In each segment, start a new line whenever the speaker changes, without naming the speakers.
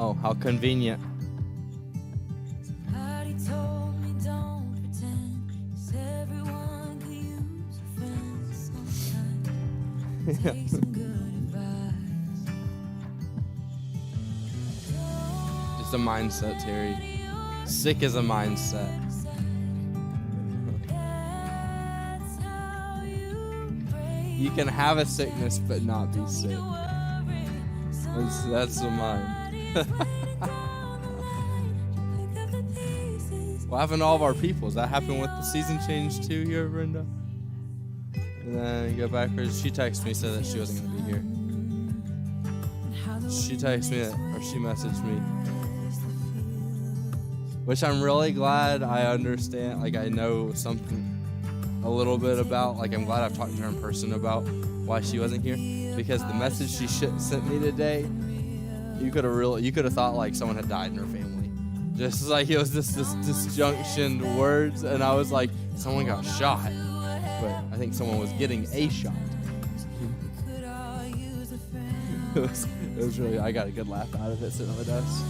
Oh, how convenient.
Somebody told me don't pretend, 'cause everyone could use a friend sometimes. Take some good advice.
Just a mindset, Terry. Sick is a mindset.
That's how you break.
You can have a sickness but not be sick. That's the mind. What happened to all of our people? Does that happen with the season change too here, Brenda? And then you go backwards. She texted me, said that she wasn't going to be here. She texted me that, or she messaged me. Which I'm really glad I understand. Like, I know something a little bit about. Like, I'm glad I've talked to her in person about why she wasn't here. Because the message she sent me today, you could have thought like someone had died in her family. Just like it was this disjunction words, and I was like, someone got shot, but I think someone was getting a shot. it was really, I got a good laugh out of it sitting on the desk.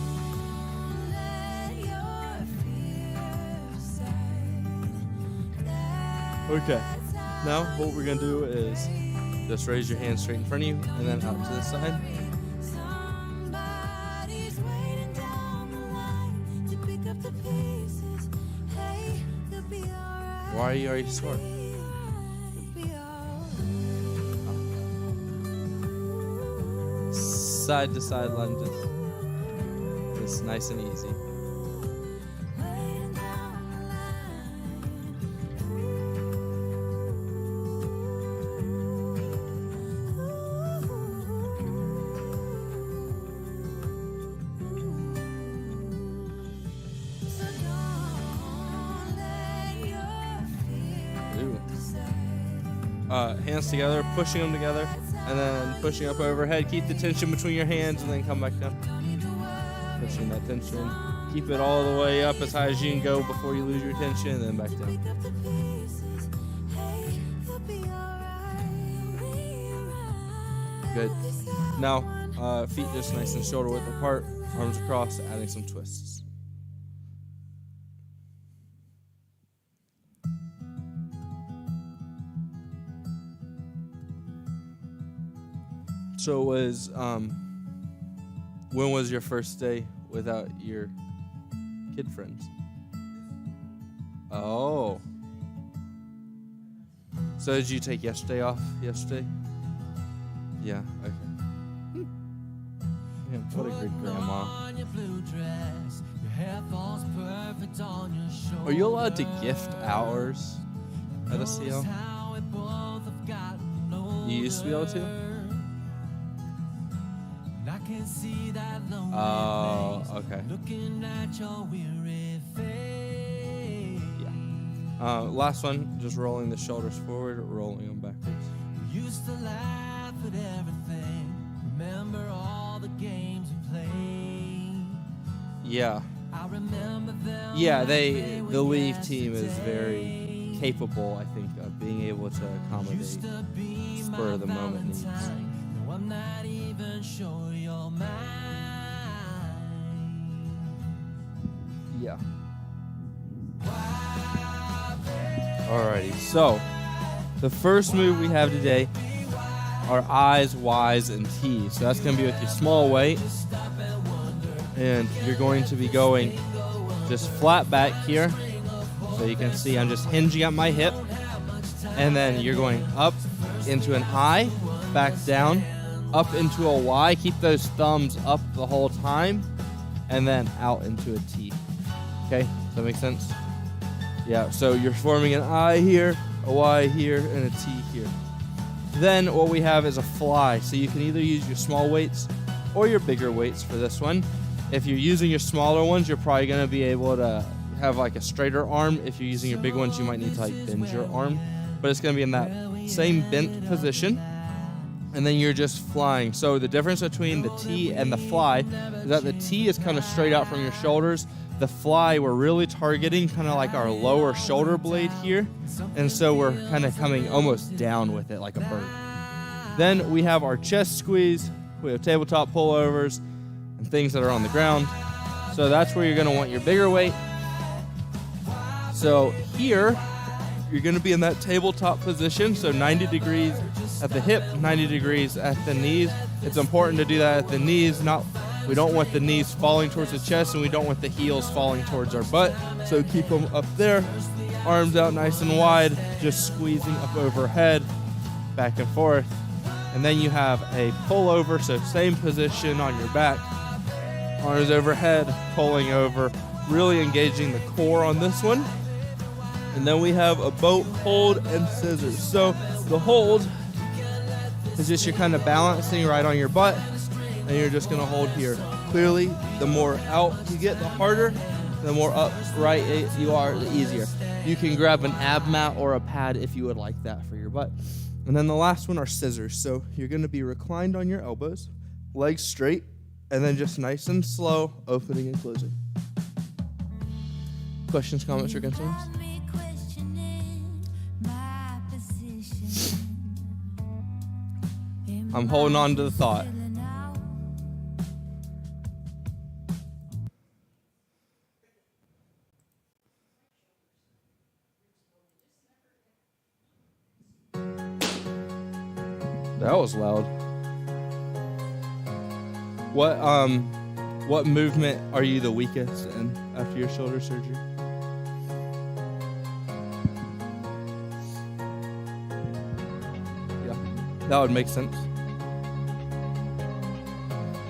Okay, now what we're gonna do is just raise your hand straight in front of you, and then out to the side.
Somebody's waiting down the line to pick up the pieces. Hey, you'll be alright.
Why are you sore?
You'll be alright.
Side to side lunges. It's nice and easy.
Waiting down the
Hands together, pushing them together, and then pushing up overhead. Keep the tension between your hands, and then come back down. Pushing that tension. Keep it all the way up as high as you can go before you lose your tension, and then back down. Good. Now, feet just nice and shoulder width apart, arms across, adding some twists. So when was your first day without your kid friends? Oh. So did you take yesterday off yesterday? Yeah, okay. Yeah, what a great grandma. Are you allowed to gift hours at a CL? You used to be able to? Oh, okay. Yeah. Last one, just rolling the shoulders forward, rolling them backwards.
Used to laugh at everything. Remember all the games we played.
Yeah.
I remember them.
Yeah, the leave team is very capable, I think, of being able to accommodate spur of the moment needs.
No, I'm not even sure you're mine.
Yeah. Alrighty, so the first move we have today are I's, Y's, and T's. So that's going to be with your small weight. And you're going to be going just flat back here. So you can see I'm just hinging at my hip. And then you're going up into an I, back down, up into a Y. Keep those thumbs up the whole time. And then out into a T. Okay, does that make sense? Yeah, so you're forming an I here, a Y here, and a T here. Then what we have is a fly. So you can either use your small weights or your bigger weights for this one. If you're using your smaller ones, you're probably going to be able to have like a straighter arm. If you're using your big ones, you might need to like bend your arm. But it's going to be in that same bent position. And then you're just flying. So the difference between the T and the fly is that the T is kind of straight out from your shoulders. The fly, we're really targeting kind of like our lower shoulder blade here. And so we're kind of coming almost down with it like a bird. Then we have our chest squeeze. We have tabletop pullovers. and things that are on the ground. So that's where you're going to want your bigger weight. So here, you're going to be in that tabletop position, so 90 degrees at the hip, 90 degrees at the knees. It's important to do that at the knees. We don't want the knees falling towards the chest, and we don't want the heels falling towards our butt. So keep them up there, arms out nice and wide, just squeezing up overhead, back and forth. And then you have a pullover, so same position on your back, arms overhead, pulling over, really engaging the core on this one. And then we have a boat hold and scissors. So the hold is just you're kind of balancing right on your butt, and you're just gonna hold here. Clearly, the more out you get, the harder. The more upright you are, the easier. You can grab an ab mat or a pad if you would like that for your butt. And then the last one are scissors. So you're gonna be reclined on your elbows, legs straight, and then just nice and slow, opening and closing. Questions, comments, or concerns? I'm holding on to the thought. That was loud. What movement are you the weakest in after your shoulder surgery? Yeah, that would make sense.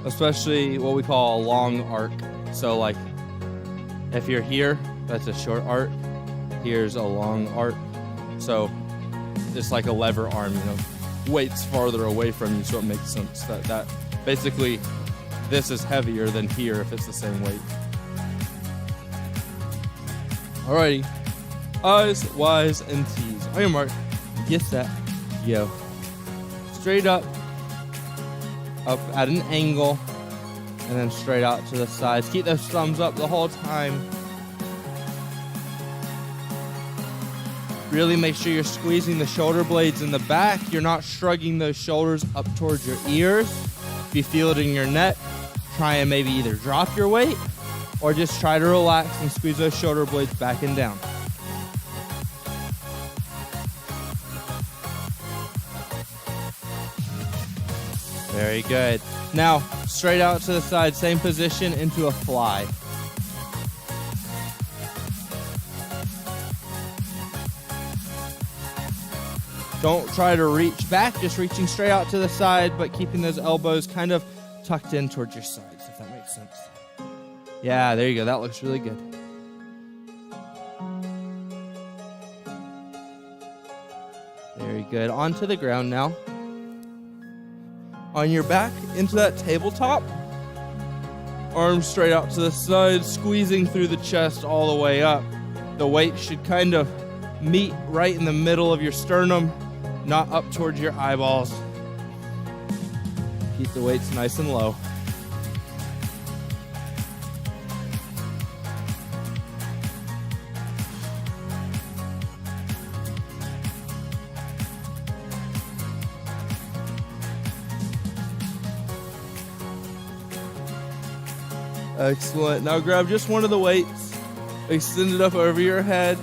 Especially what we call a long arc. So like, if you're here, that's a short arc. Here's a long arc. So it's like a lever arm, weight's farther away from you, so it makes sense that basically this is heavier than here if it's the same weight. Alrighty, I's, Y's, and T's. On your mark, get set, go. Straight up at an angle, and then straight out to the sides. Keep those thumbs up the whole time. Really make sure you're squeezing the shoulder blades in the back. You're not shrugging those shoulders up towards your ears. If you feel it in your neck, try and maybe either drop your weight or just try to relax and squeeze those shoulder blades back and down. Very good. Now, straight out to the side, same position into a fly. Don't try to reach back, just reaching straight out to the side, but keeping those elbows kind of tucked in towards your sides, if that makes sense. Yeah, there you go. That looks really good. Very good. Onto the ground now. On your back, into that tabletop. Arms straight out to the side, squeezing through the chest all the way up. The weight should kind of meet right in the middle of your sternum, not up towards your eyeballs. Keep the weights nice and low. Excellent. Now grab just one of the weights, extend it up over your head,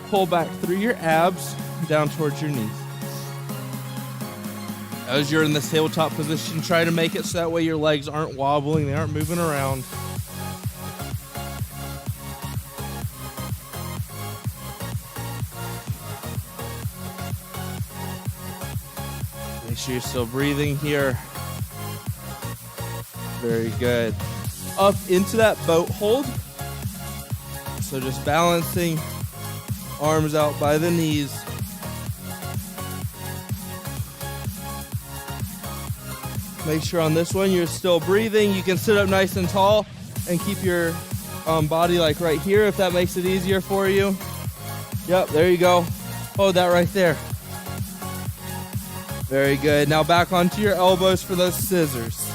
pull back through your abs, down towards your knees. As you're in this tabletop position, try to make it so that way your legs aren't wobbling, they aren't moving around. Make sure you're still breathing here. Very good. Up into that boat hold. So just balancing, arms out by the knees. Make sure on this one you're still breathing. You can sit up nice and tall and keep your body like right here if that makes it easier for you. Yep, there you go. Hold that right there. Very good. Now back onto your elbows for those scissors.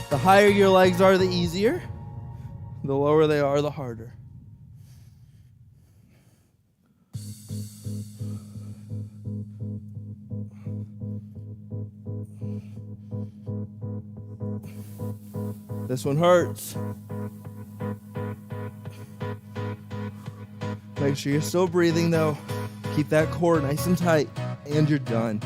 The higher your legs are, the easier. The lower they are, the harder. This one hurts. Make sure you're still breathing though. Keep that core nice and tight, and you're done.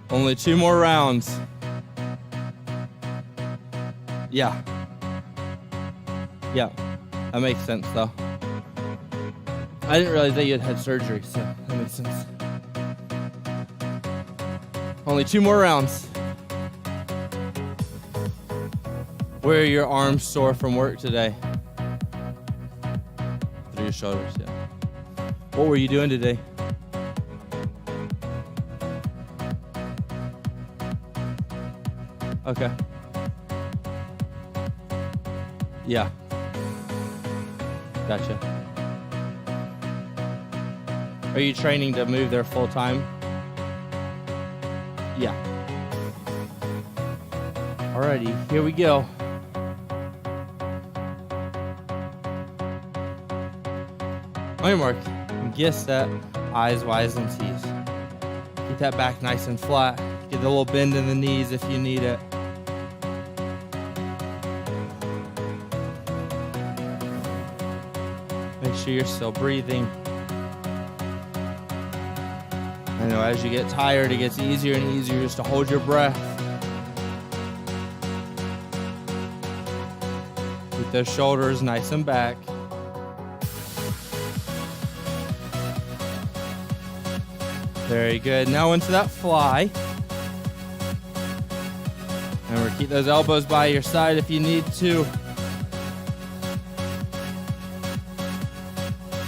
Only 2 more rounds. Yeah. Yeah, that makes sense though. I didn't realize that you had surgery, so that makes sense. Only 2 more rounds. Where are your arms sore from work today? Through your shoulders, yeah. What were you doing today? Okay. Yeah. Gotcha. Are you training to move there full time? Yeah. Alrighty, here we go. On your mark, get set, eyes, Y's, and T's. Keep that back nice and flat. Get a little bend in the knees if you need it. Make sure you're still breathing. I know as you get tired, it gets easier and easier just to hold your breath. Keep those shoulders nice and back. Very good. Now into that fly. Remember, keep those elbows by your side if you need to.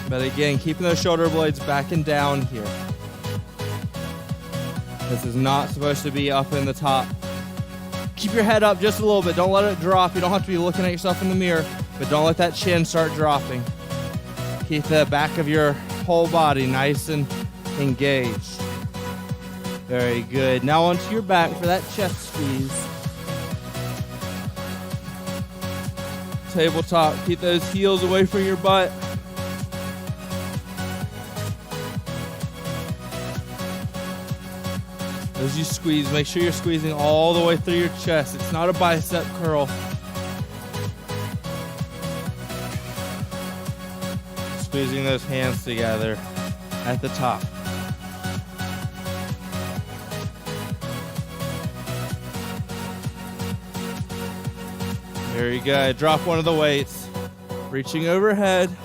But again, keeping those shoulder blades back and down here. This is not supposed to be up in the top. Keep your head up just a little bit. Don't let it drop. You don't have to be looking at yourself in the mirror, but don't let that chin start dropping. Keep the back of your whole body nice and engaged. Very good. Now onto your back for that chest squeeze. Tabletop. Keep those heels away from your butt. As you squeeze, make sure you're squeezing all the way through your chest. It's not a bicep curl. Squeezing those hands together at the top. Very good. Drop one of the weights. Reaching overhead.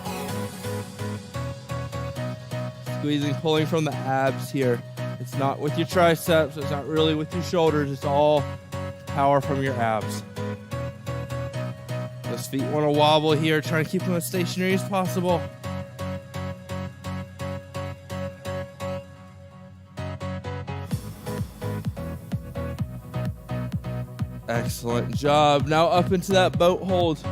Squeezing, pulling from the abs here. It's not with your triceps. It's not really with your shoulders. It's all power from your abs. Those feet want to wobble here. Trying to keep them as stationary as possible. Excellent job. Now up into that boat hold.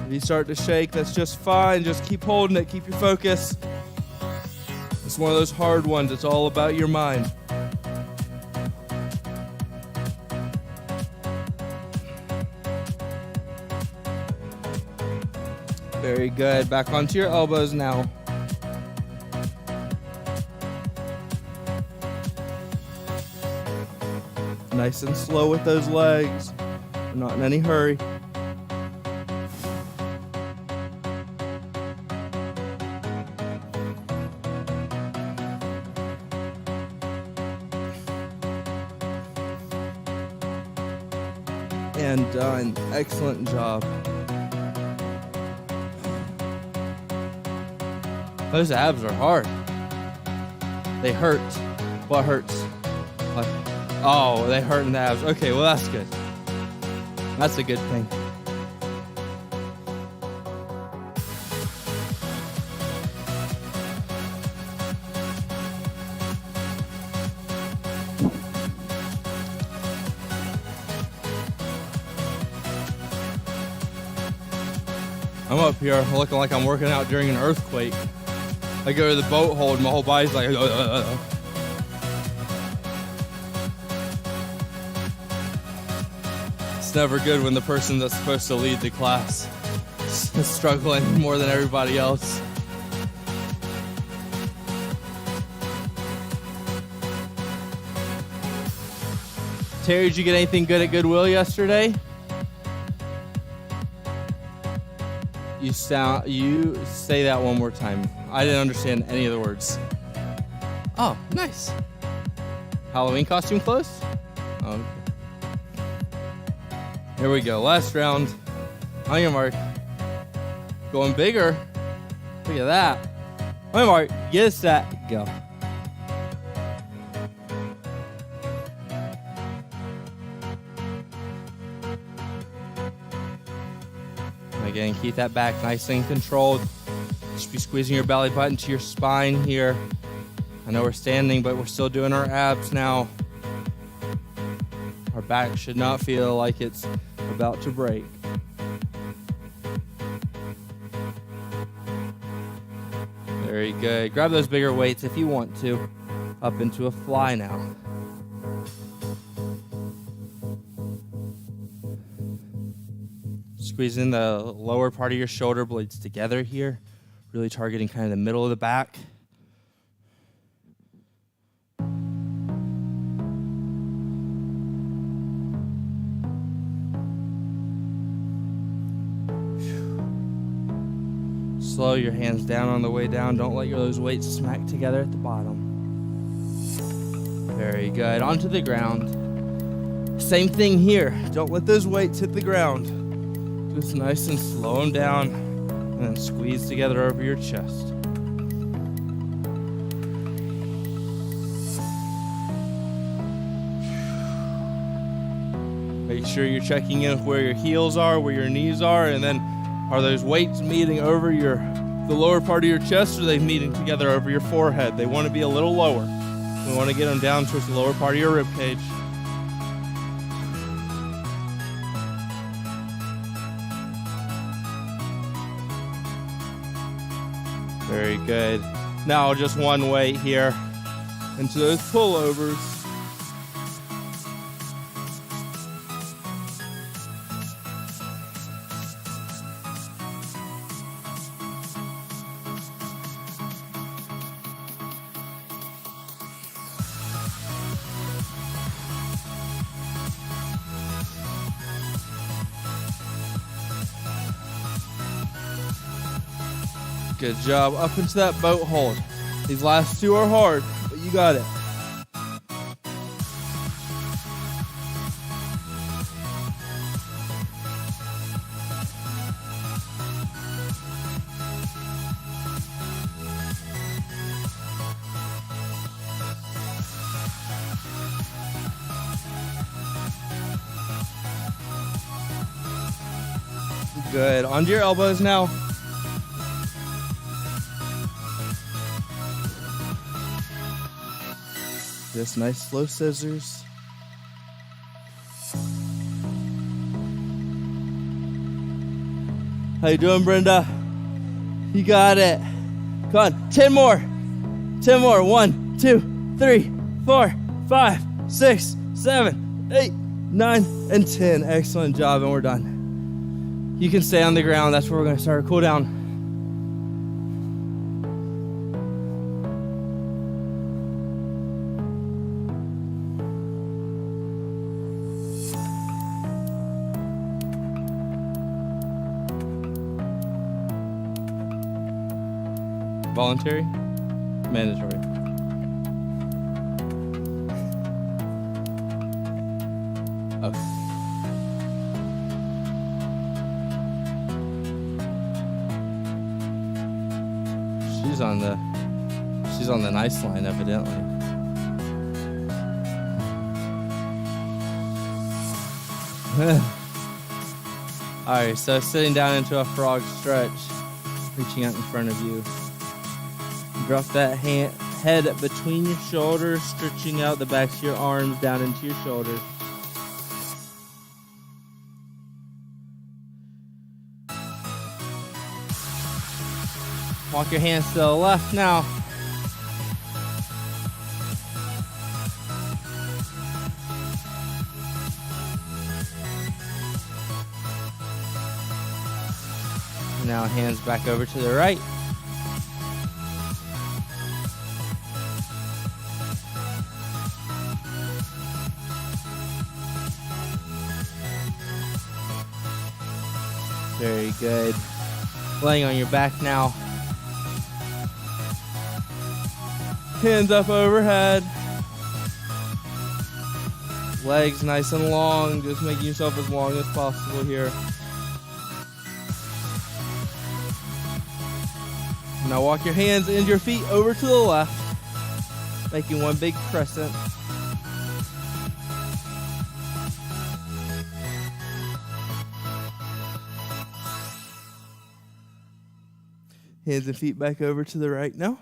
If you start to shake, that's just fine. Just keep holding it. Keep your focus. It's one of those hard ones. It's all about your mind. Very good. Back onto your elbows now. Nice and slow with those legs. We're not in any hurry. And done. Excellent job. Those abs are hard. They hurt. What hurts? Like, oh, they hurt in the abs. Okay, well that's good. That's a good thing. I'm up here looking like I'm working out during an earthquake. I go to the boat hold, my whole body's like, It's never good when the person that's supposed to lead the class struggling more than everybody else. Terry, did you get anything good at Goodwill yesterday? You say that one more time. I didn't understand any of the words. Oh, nice. Halloween costume clothes? Oh, okay. Here we go. Last round. On your mark. Going bigger. Look at that. On your mark. Get set. Go. Again, keep that back nice and controlled. Just be squeezing your belly button to your spine here. I know we're standing, but we're still doing our abs now. Our back should not feel like it's about to break. Very good. Grab those bigger weights if you want to. Up into a fly now. Squeezing the lower part of your shoulder blades together here. Really targeting kind of the middle of the back. Slow your hands down on the way down. Don't let those weights smack together at the bottom. Very good. Onto the ground. Same thing here. Don't let those weights hit the ground. Just nice and slow them down and then squeeze together over your chest. Make sure you're checking in with where your heels are, where your knees are, and then are those weights meeting over the lower part of your chest, or are they meeting together over your forehead? They want to be a little lower. We want to get them down towards the lower part of your rib cage. Very good. Now just one weight here into those pullovers. Good job. Up into that boat hold. These last two are hard, but you got it. Good. Onto your elbows now. Just nice slow scissors. How you doing, Brenda? You got it. Come on, 10 more. 10 more. 1, 2, 3, 4, 5, 6, 7, 8, 9, and 10. Excellent job, and we're done. You can stay on the ground. That's where we're going to start our cool down. Voluntary? Mandatory. Okay. She's on the nice line, evidently. Alright, so sitting down into a frog stretch, reaching out in front of you. Drop that head between your shoulders, stretching out the backs of your arms down into your shoulders. Walk your hands to the left now. Now hands back over to the right. Very good. Laying on your back now. Hands up overhead. Legs nice and long, just making yourself as long as possible here. Now walk your hands and your feet over to the left, making one big crescent. Hands and feet back over to the right now.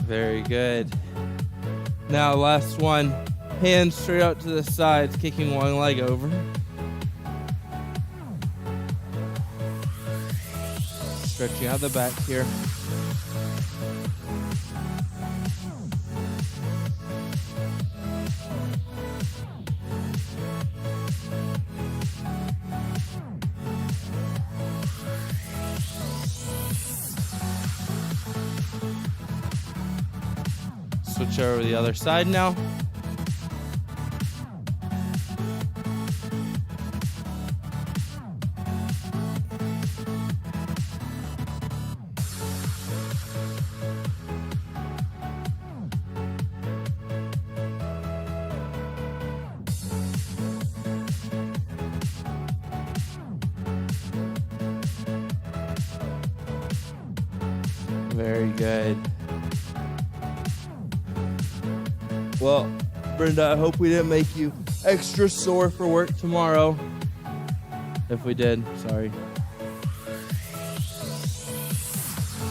Very good. Now last one. Hands straight out to the sides, kicking one leg over. Stretching out the back here. Switch over to the other side now. Very good. Well, Brenda, I hope we didn't make you extra sore for work tomorrow. If we did, sorry.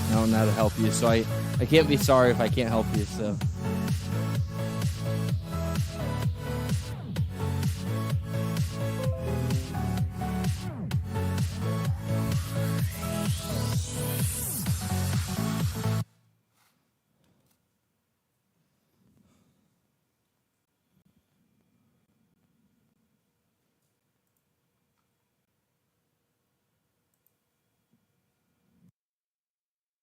I don't know how to help you, so I can't be sorry if I can't help you, so.